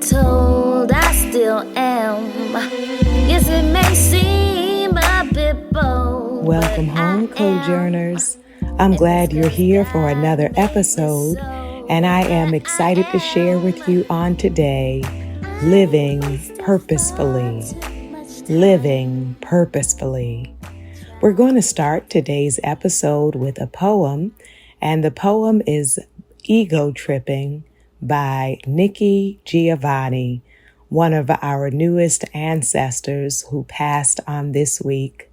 told, I still am. Yes, it may seem a bit bold. Welcome home, Cojourners. I'm glad you're here for another episode, and I am excited to share with you on today, Living Purposefully. Living Purposefully. We're going to start today's episode with a poem, and the poem is Ego Tripping by Nikki Giovanni, one of our newest ancestors who passed on this week.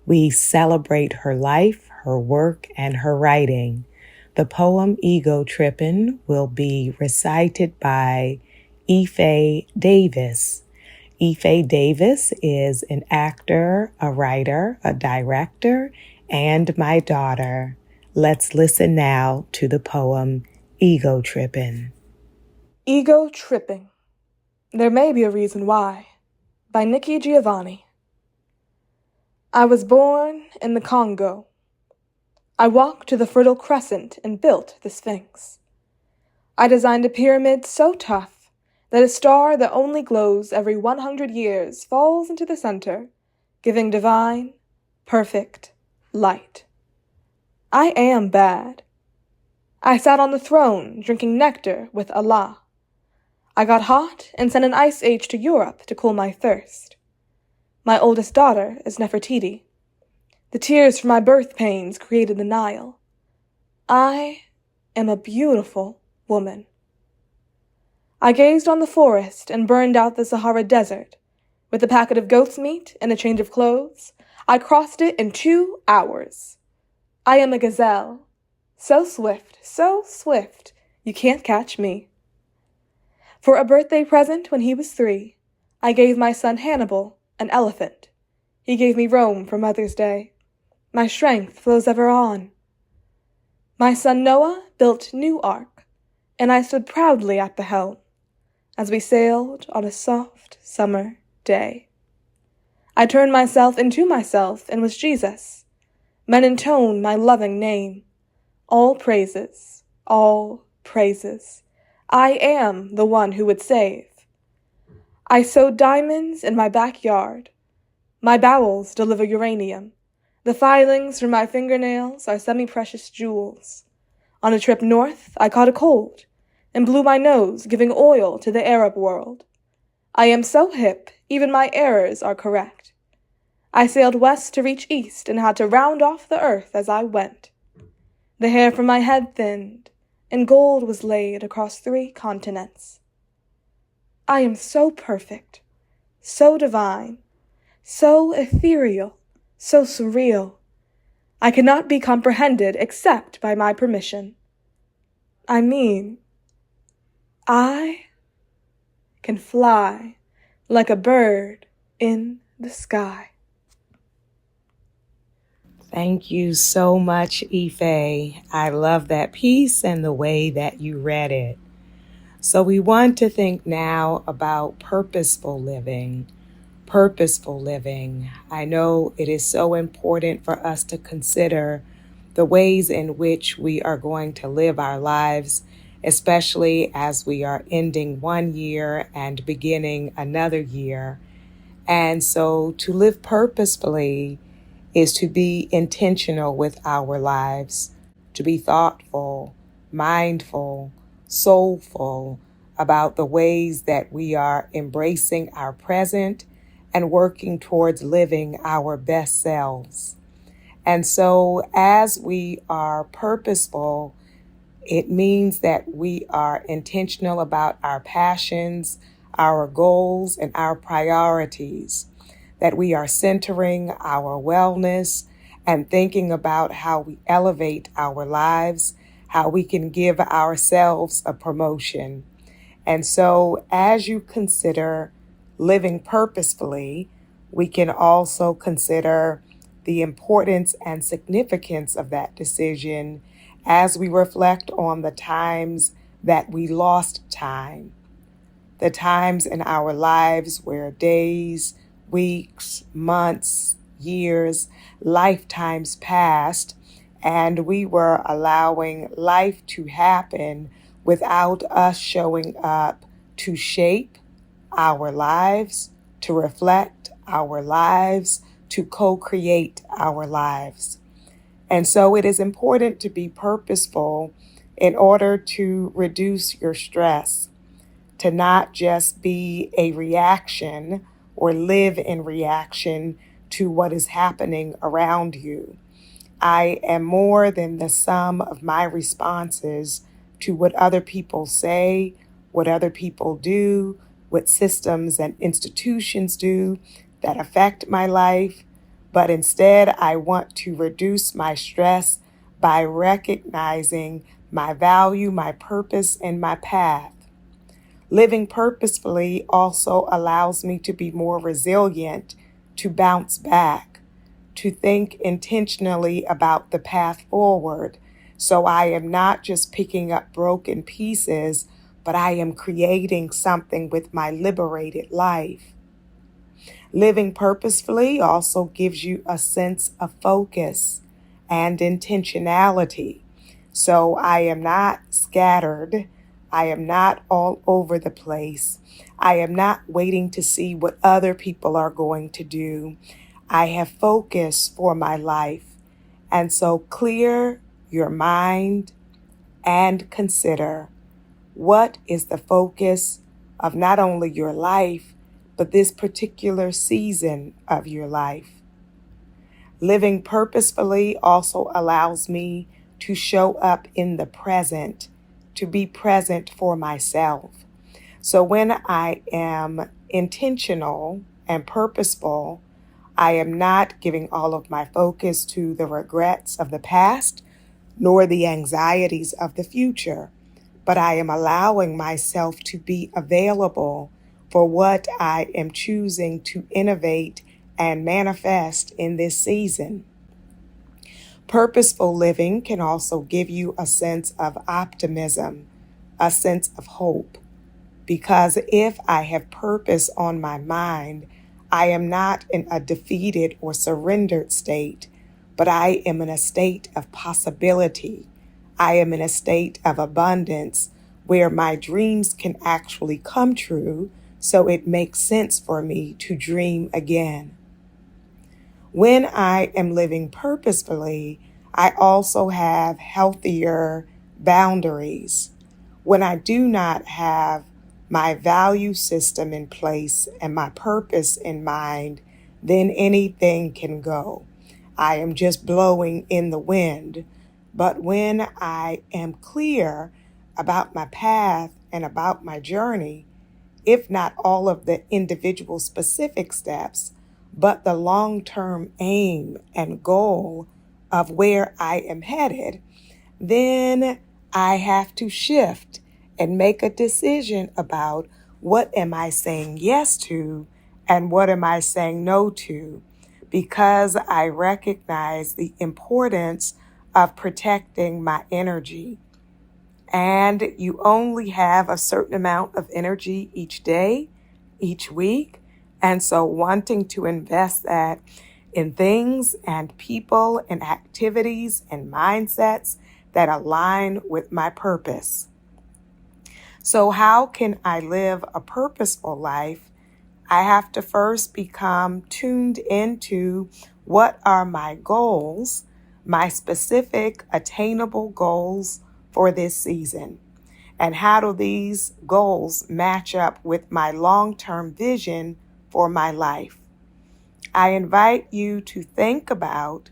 We celebrate her life, her work, and her writing. The poem Ego Trippin' will be recited by Ife Davis. Ife Davis is an actor, a writer, a director, and my daughter. Let's listen now to the poem Ego Trippin'. Ego Tripping. There May Be a Reason Why, by Nikki Giovanni. I was born in the Congo. I walked to the Fertile Crescent and built the Sphinx. I designed a pyramid so tough that a star that only glows every 100 years falls into the center, giving divine, perfect light. I am bad. I sat on the throne drinking nectar with Allah. I got hot and sent an ice age to Europe to cool my thirst. My oldest daughter is Nefertiti. The tears from my birth pains created the Nile. I am a beautiful woman. I gazed on the forest and burned out the Sahara Desert. With a packet of goat's meat and a change of clothes, I crossed it in 2 hours. I am a gazelle. So swift, you can't catch me. For a birthday present when he was 3, I gave my son Hannibal an elephant. He gave me Rome for Mother's Day. My strength flows ever on. My son Noah built New Ark, and I stood proudly at the helm as we sailed on a soft summer day. I turned myself into myself and was Jesus. Men intone my loving name. All praises, all praises. I am the one who would save. I sewed diamonds in my backyard. My bowels deliver uranium. The filings from my fingernails are semi-precious jewels. On a trip north, I caught a cold and blew my nose, giving oil to the Arab world. I am so hip, even my errors are correct. I sailed west to reach east and had to round off the earth as I went. The hair from my head thinned, and gold was laid across 3 continents. I am so perfect, so divine, so ethereal, so surreal. I cannot be comprehended except by my permission. I mean, I can fly like a bird in the sky. Thank you so much, Ife. I love that piece and the way that you read it. So we want to think now about purposeful living. Purposeful living. I know it is so important for us to consider the ways in which we are going to live our lives, especially as we are ending one year and beginning another year. And so to live purposefully is to be intentional with our lives, to be thoughtful, mindful, soulful about the ways that we are embracing our present and working towards living our best selves. And so as we are purposeful, it means that we are intentional about our passions, our goals, and our priorities, that we are centering our wellness and thinking about how we elevate our lives, how we can give ourselves a promotion. And so as you consider living purposefully, we can also consider the importance and significance of that decision as we reflect on the times that we lost time, the times in our lives where days, weeks, months, years, lifetimes passed, and we were allowing life to happen without us showing up to shape our lives, to reflect our lives, to co-create our lives. And so it is important to be purposeful in order to reduce your stress, to not just be a reaction or live in reaction to what is happening around you. I am more than the sum of my responses to what other people say, what other people do, what systems and institutions do that affect my life. But instead, I want to reduce my stress by recognizing my value, my purpose, and my path. Living purposefully also allows me to be more resilient, to bounce back, to think intentionally about the path forward. So I am not just picking up broken pieces, but I am creating something with my liberated life. Living purposefully also gives you a sense of focus and intentionality. So I am not scattered. I am not all over the place. I am not waiting to see what other people are going to do. I have focus for my life. And so clear your mind and consider, what is the focus of not only your life, but this particular season of your life. Living purposefully also allows me to show up in the present, to be present for myself. So when I am intentional and purposeful, I am not giving all of my focus to the regrets of the past, nor the anxieties of the future, but I am allowing myself to be available for what I am choosing to innovate and manifest in this season. Purposeful living can also give you a sense of optimism, a sense of hope, because if I have purpose on my mind, I am not in a defeated or surrendered state, but I am in a state of possibility. I am in a state of abundance where my dreams can actually come true, so it makes sense for me to dream again. When I am living purposefully, I also have healthier boundaries. When I do not have my value system in place and my purpose in mind, then anything can go. I am just blowing in the wind. But when I am clear about my path and about my journey, if not all of the individual specific steps, but the long-term aim and goal of where I am headed, then I have to shift and make a decision about what am I saying yes to and what am I saying no to, because I recognize the importance of protecting my energy. And you only have a certain amount of energy each day, each week. And so wanting to invest that in things and people and activities and mindsets that align with my purpose. So how can I live a purposeful life? I have to first become tuned into what are my goals, my specific attainable goals for this season. And how do these goals match up with my long-term vision for my life? I invite you to think about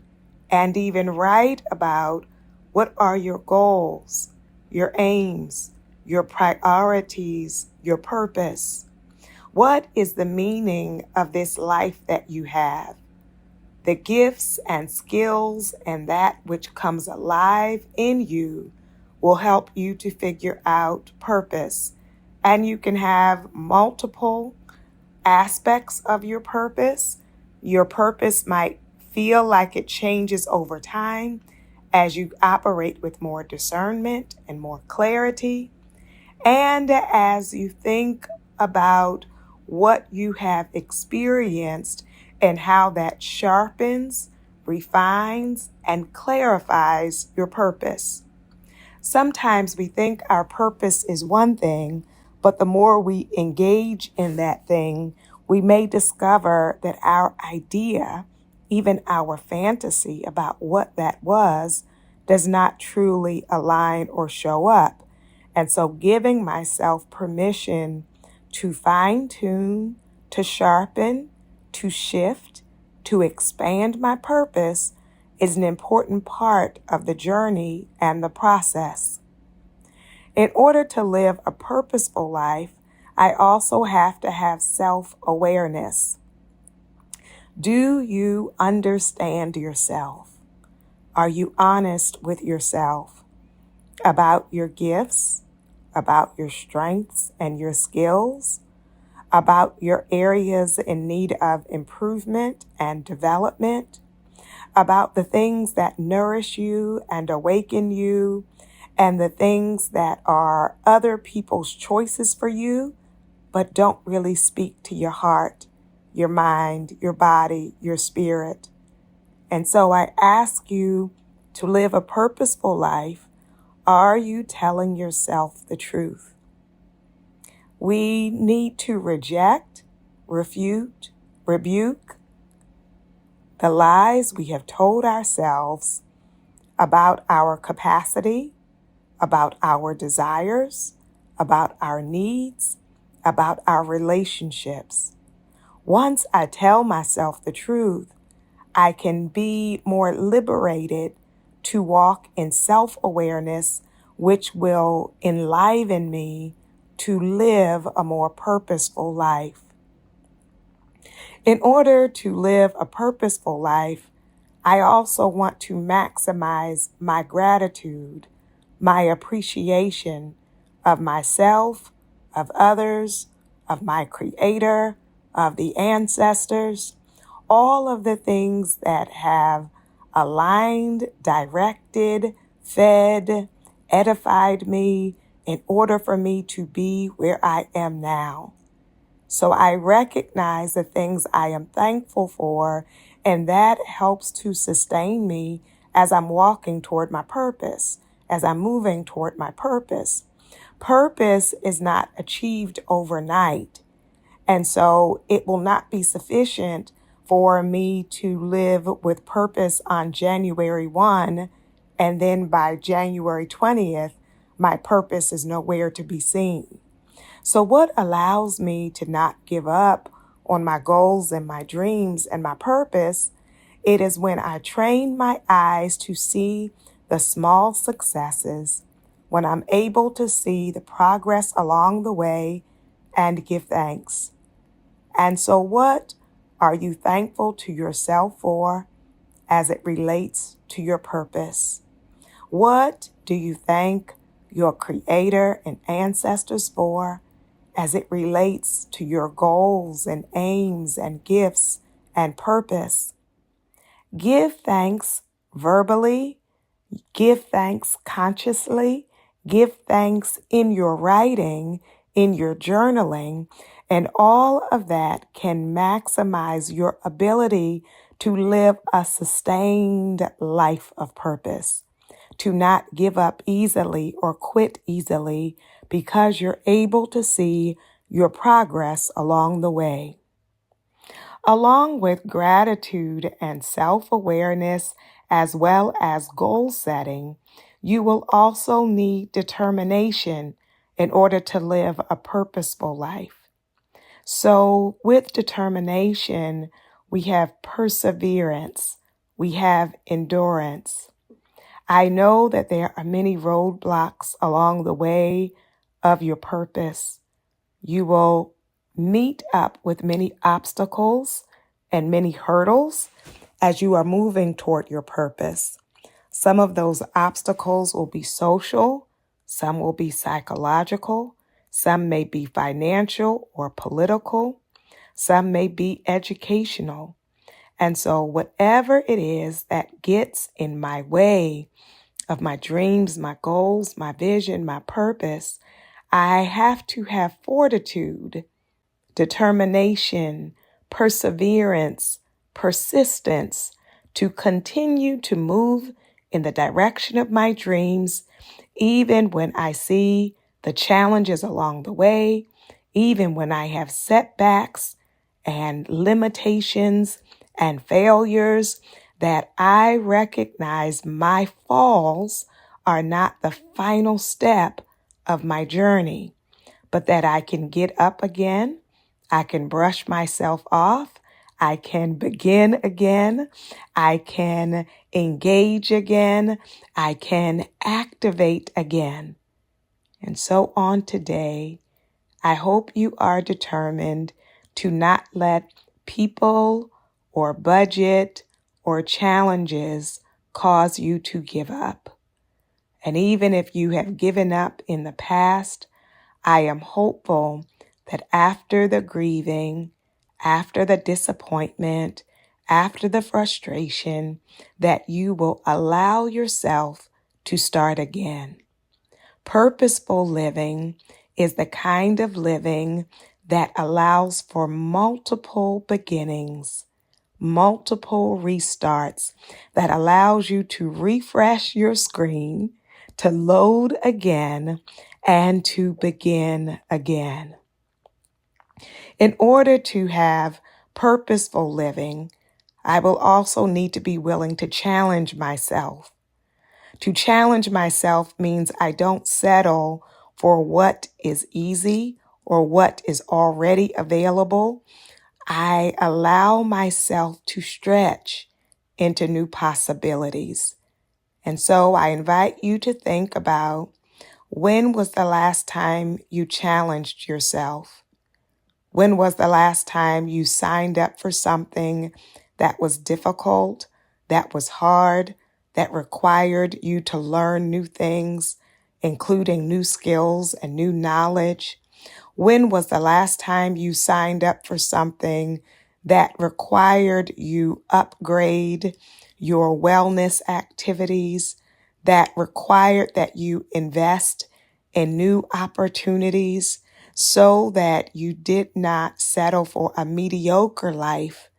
and even write about what are your goals, your aims, your priorities, your purpose. What is the meaning of this life that you have? The gifts and skills and that which comes alive in you will help you to figure out purpose. And you can have multiple aspects of your purpose. Your purpose might feel like it changes over time as you operate with more discernment and more clarity. And as you think about what you have experienced and how that sharpens, refines, and clarifies your purpose. Sometimes we think our purpose is one thing, But the more we engage in that thing, we may discover that our idea, even our fantasy about what that was, does not truly align or show up. And so giving myself permission to fine tune, to sharpen, to shift, to expand my purpose is an important part of the journey and the process. In order to live a purposeful life, I also have to have self-awareness. Do you understand yourself? Are you honest with yourself about your gifts, about your strengths and your skills, about your areas in need of improvement and development, about the things that nourish you and awaken you, and the things that are other people's choices for you, but don't really speak to your heart, your mind, your body, your spirit. And so I ask you to live a purposeful life. Are you telling yourself the truth? We need to reject, refute, rebuke the lies we have told ourselves about our capacity, about our desires, about our needs, about our relationships. Once I tell myself the truth, I can be more liberated to walk in self-awareness, which will enliven me to live a more purposeful life. In order to live a purposeful life, I also want to maximize my gratitude, my appreciation of myself, of others, of my Creator, of the ancestors, all of the things that have aligned, directed, fed, edified me in order for me to be where I am now. So I recognize the things I am thankful for, and that helps to sustain me as I'm walking toward my purpose, as I'm moving toward my purpose. Purpose is not achieved overnight, and so it will not be sufficient for me to live with purpose on January 1, and then by January 20th, my purpose is nowhere to be seen. So what allows me to not give up on my goals and my dreams and my purpose, it is when I train my eyes to see the small successes, when I'm able to see the progress along the way and give thanks. And so what are you thankful to yourself for as it relates to your purpose? What do you thank your Creator and ancestors for as it relates to your goals and aims and gifts and purpose? Give thanks verbally, give thanks consciously, give thanks in your writing, in your journaling, and all of that can maximize your ability to live a sustained life of purpose, to not give up easily or quit easily because you're able to see your progress along the way. Along with gratitude and self-awareness, as well as goal setting, you will also need determination in order to live a purposeful life. So with determination, we have perseverance, we have endurance. I know that there are many roadblocks along the way of your purpose. You will meet up with many obstacles and many hurdles as you are moving toward your purpose. Some of those obstacles will be social, some will be psychological, some may be financial or political, some may be educational. And so whatever it is that gets in my way of my dreams, my goals, my vision, my purpose, I have to have fortitude, determination, perseverance, persistence to continue to move in the direction of my dreams, even when I see the challenges along the way, even when I have setbacks and limitations and failures, that I recognize my falls are not the final step of my journey, but that I can get up again, I can brush myself off, I can begin again, I can engage again, I can activate again. And so on today, I hope you are determined to not let people or budget or challenges cause you to give up. And even if you have given up in the past, I am hopeful that after the grieving, after the disappointment, after the frustration, that you will allow yourself to start again. Purposeful living is the kind of living that allows for multiple beginnings, multiple restarts, that allows you to refresh your screen, to load again, and to begin again. In order to have purposeful living, I will also need to be willing to challenge myself. To challenge myself means I don't settle for what is easy or what is already available. I allow myself to stretch into new possibilities. And so I invite you to think about, when was the last time you challenged yourself? When was the last time you signed up for something that was difficult, that was hard, that required you to learn new things, including new skills and new knowledge? When was the last time you signed up for something that required you upgrade your wellness activities, that required that you invest in new opportunities so that you did not settle for a mediocre life,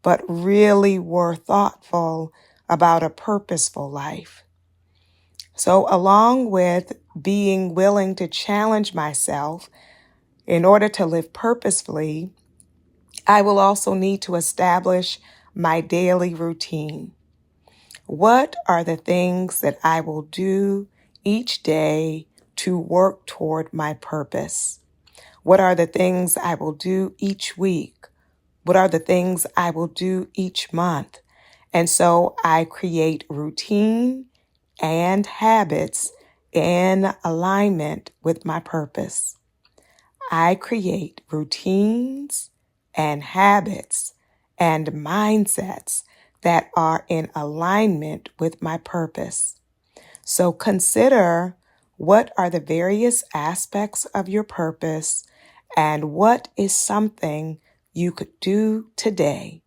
but really were thoughtful about a purposeful life? So along with being willing to challenge myself in order to live purposefully, I will also need to establish my daily routine. What are the things that I will do each day to work toward my purpose? What are the things I will do each week? What are the things I will do each month? And so I create routine and habits in alignment with my purpose. I create routines and habits and mindsets that are in alignment with my purpose. So consider, what are the various aspects of your purpose, and what is something you could do today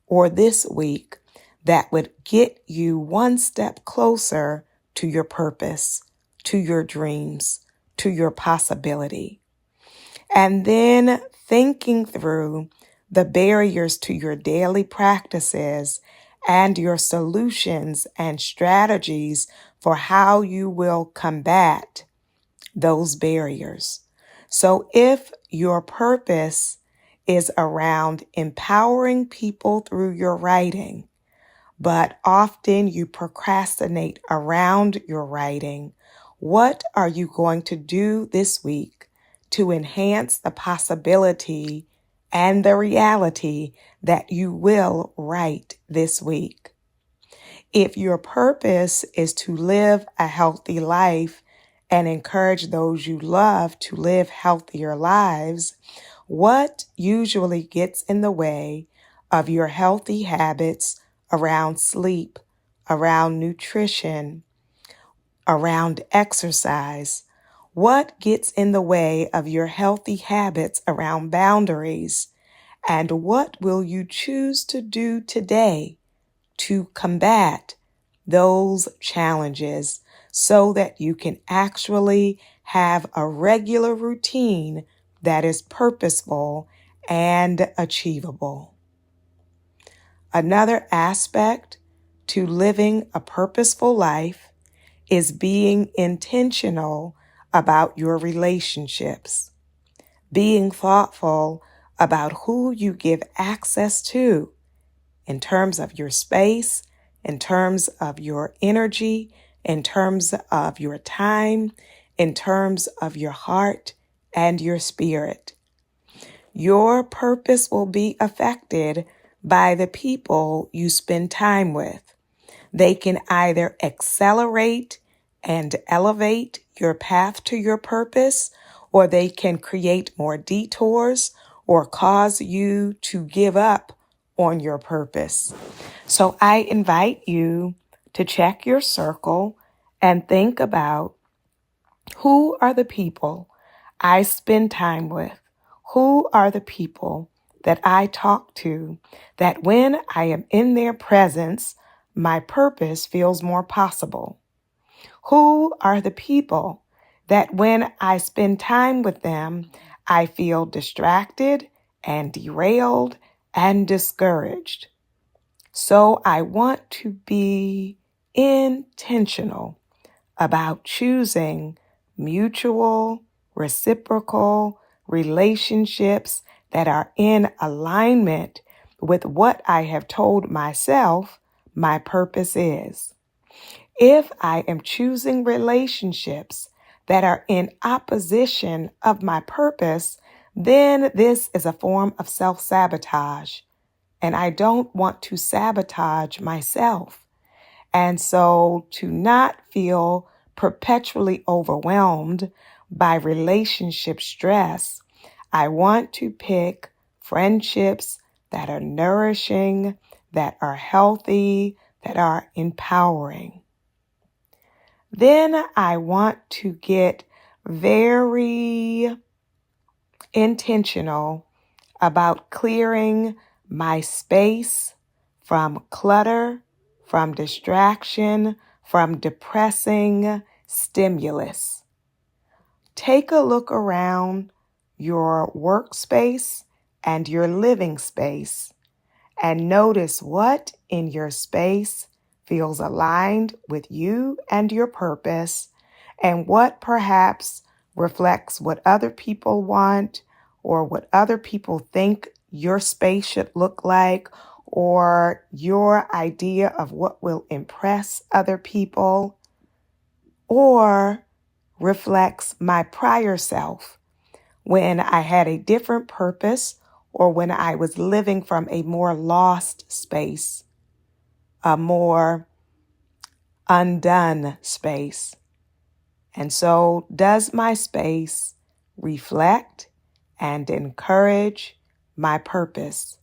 or this week that would get you one step closer to your purpose, to your dreams, to your possibility. And then thinking through the barriers to your daily practices and your solutions and strategies for how you will combat those barriers. So if your purpose is around empowering people through your writing, but often you procrastinate around your writing, what are you going to do this week to enhance the possibility and the reality that you will write this week? If your purpose is to live a healthy life and encourage those you love to live healthier lives, what usually gets in the way of your healthy habits around sleep, around nutrition, around exercise? What gets in the way of your healthy habits around boundaries? And what will you choose to do today to combat those challenges so that you can actually have a regular routine that is purposeful and achievable? Another aspect to living a purposeful life is being intentional about your relationships, being thoughtful about who you give access to in terms of your space, in terms of your energy, in terms of your time, in terms of your heart and your spirit. Your purpose will be affected by the people you spend time with. They can either accelerate and elevate your path to your purpose, or they can create more detours or cause you to give up on your purpose. So I invite you to check your circle and think about, who are the people I spend time with? Who are the people that I talk to that when I am in their presence, my purpose feels more possible? Who are the people that when I spend time with them, I feel distracted and derailed and discouraged? So I want to be intentional about choosing mutual, reciprocal relationships that are in alignment with what I have told myself my purpose is. If I am choosing relationships that are in opposition of my purpose, then this is a form of self-sabotage, and I don't want to sabotage myself. And so to not feel perpetually overwhelmed by relationship stress, I want to pick friendships that are nourishing, that are healthy, that are empowering. Then I want to get very intentional about clearing my space from clutter, from distraction, from depressing stimulus. Take a look around your workspace and your living space and notice what in your space feels aligned with you and your purpose, and what perhaps reflects what other people want or what other people think your space should look like, or your idea of what will impress other people, or reflects my prior self when I had a different purpose or when I was living from a more lost space, a more undone space. And so does my space reflect and encourage my purpose?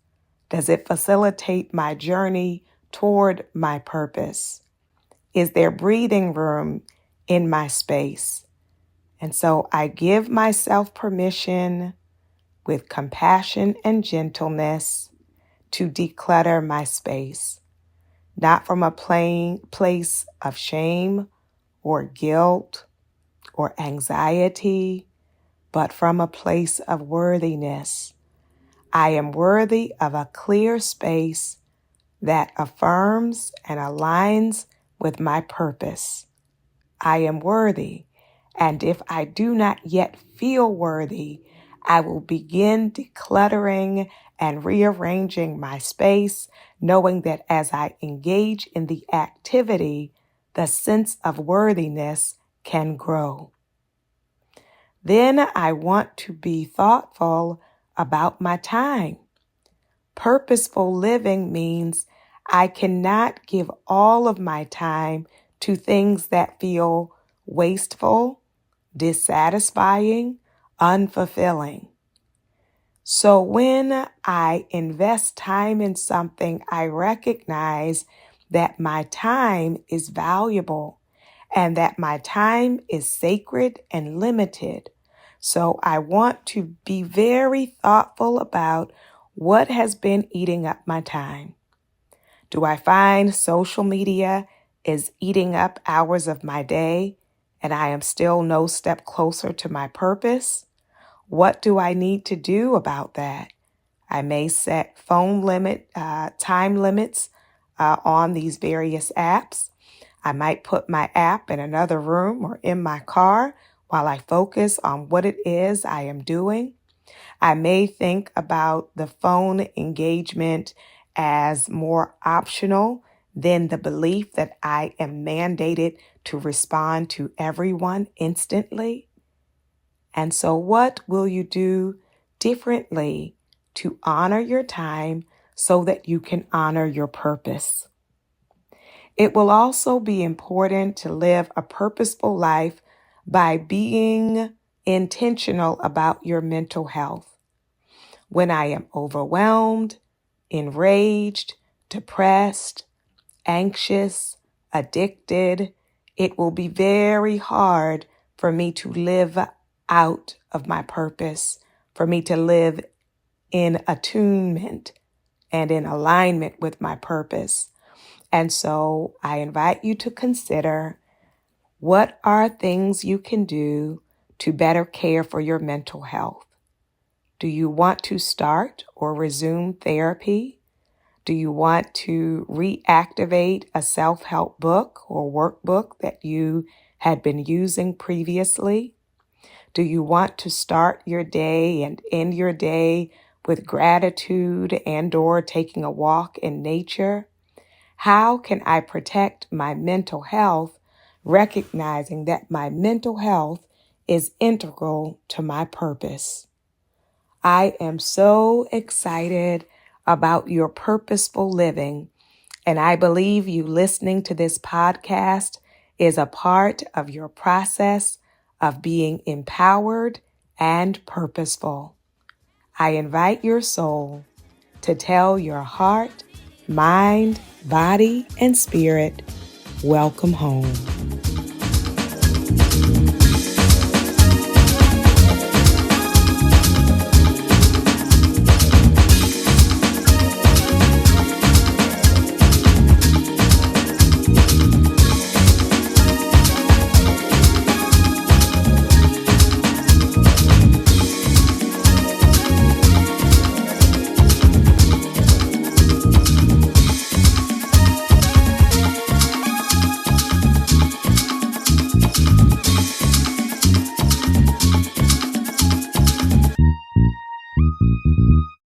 Does it facilitate my journey toward my purpose? Is there breathing room in my space? And so I give myself permission with compassion and gentleness to declutter my space, not from a plain place of shame or guilt or anxiety, but from a place of worthiness. I am worthy of a clear space that affirms and aligns with my purpose. I am worthy, and if I do not yet feel worthy, I will begin decluttering and rearranging my space, knowing that as I engage in the activity, the sense of worthiness can grow. Then I want to be thoughtful about my time. Purposeful living means I cannot give all of my time to things that feel wasteful, dissatisfying, unfulfilling. So when I invest time in something, I recognize that my time is valuable and that my time is sacred and limited. So I want to be very thoughtful about what has been eating up my time. Do I find social media is eating up hours of my day and I am still no step closer to my purpose? What do I need to do about that? I may set time limits on these various apps. I might put my app in another room or in my car while I focus on what it is I am doing. I may think about the phone engagement as more optional than the belief that I am mandated to respond to everyone instantly. And so what will you do differently to honor your time so that you can honor your purpose? It will also be important to live a purposeful life by being intentional about your mental health. When I am overwhelmed, enraged, depressed, anxious, addicted, it will be very hard for me to live out of my purpose, for me to live in attunement and in alignment with my purpose. And so I invite you to consider, what are things you can do to better care for your mental health? Do you want to start or resume therapy? Do you want to reactivate a self-help book or workbook that you had been using previously? Do you want to start your day and end your day with gratitude and/or taking a walk in nature? How can I protect my mental health, recognizing that my mental health is integral to my purpose? I am so excited about your purposeful living, and I believe you listening to this podcast is a part of your process of being empowered and purposeful. I invite your soul to tell your heart, mind, body, and spirit, welcome home.